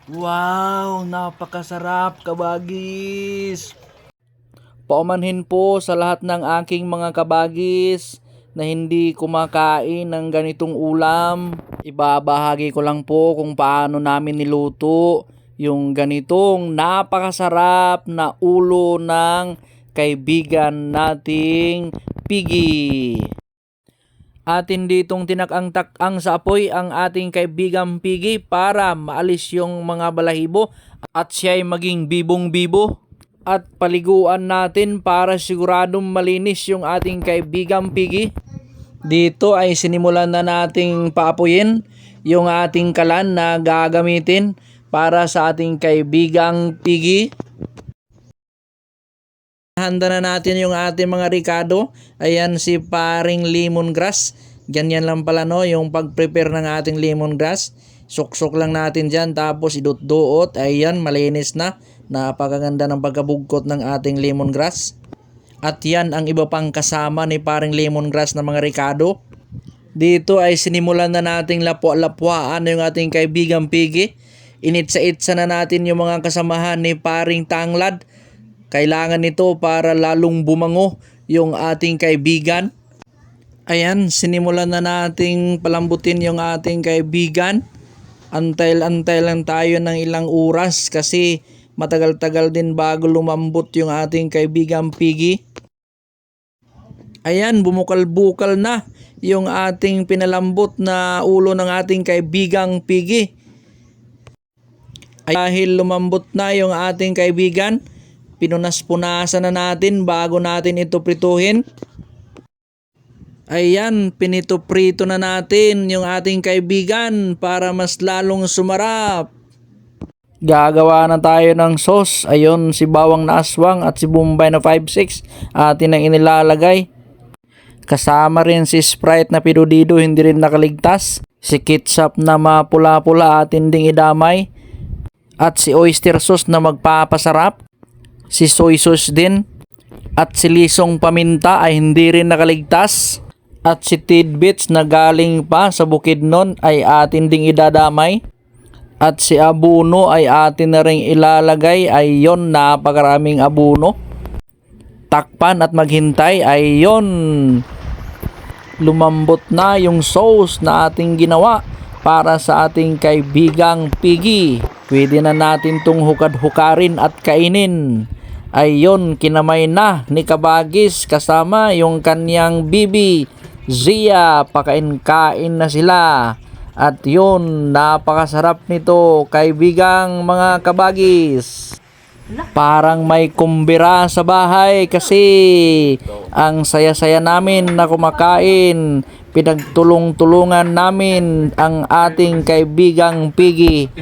Wow, napakasarap kabagis. Paumanhin po sa lahat ng aking mga kabagis na hindi kumakain ng ganitong ulam. Ibabahagi ko lang po kung paano namin niluto yung ganitong napakasarap na ulo ng kaibigan nating Piggy. Atin ditong tinakang-takang sa apoy ang ating kaibigang Piggy para maalis yung mga balahibo at siya'y maging bibong-bibo. At paliguan natin para siguradong malinis yung ating kaibigang Piggy. Dito ay sinimulan na nating paapuyin yung ating kalan na gagamitin para sa ating kaibigang Piggy. Handa na natin yung ating mga ricado. Ayan si paring lemongrass. Ganyan lang pala no, yung pag-prepare ng ating lemongrass. Suksok lang natin dyan tapos idut-duot. Ayan, malinis na. Napakaganda ng pagkabugkot ng ating lemongrass. At yan ang iba pang kasama ni paring lemongrass na mga ricado. Dito ay sinimulan na nating lapwa-lapwaan yung ating kaibigang Piggy. Initsa-itsa na natin yung mga kasamahan ni paring tanglad. Kailangan nito para lalong bumango yung ating kaibigan. Ayan, sinimulan na nating palambutin yung ating kaibigan. Antay-antay lang tayo ng ilang oras kasi matagal-tagal din bago lumambot yung ating kaibigang Piggy. Ayan, bumukal-bukal na yung ating pinalambot na ulo ng ating kaibigang Piggy. Dahil lumambot na yung ating kaibigan, pinunas-punasan na natin bago natin ito prituhin. Ayan, pinito-prito na natin yung ating kaibigan para mas lalong sumarap. Gagawa na tayo ng sauce. Ayun, si bawang na aswang at si bombay na 5-6 atin ang inilalagay. Kasama rin si Sprite na pidudido, hindi rin nakaligtas. Si ketchup na mapula-pula atin ding idamay. At si oyster sauce na magpapasarap. Si soy sauce din. At si lisong paminta ay hindi rin nakaligtas. At si tidbits na galing pa sa Bukidnon ay atin ding idadamay. At si abuno ay atin na rin ilalagay. Ayun, napakaraming abuno. Takpan at maghintay. Ayun, lumambot na yung sauce na ating ginawa para sa ating kaibigang Piggy. Pwede na natin tong hukad-hukarin at kainin. Ayun, kinamay na ni Kabagis kasama yung kanyang bibi Zia. Pakain-kain na sila. At yun, napakasarap nito kaibigang mga kabagis. Parang may kumbira sa bahay kasi ang saya-saya namin na kumakain. Pinagtulong-tulungan namin ang ating kaibigang Piggy.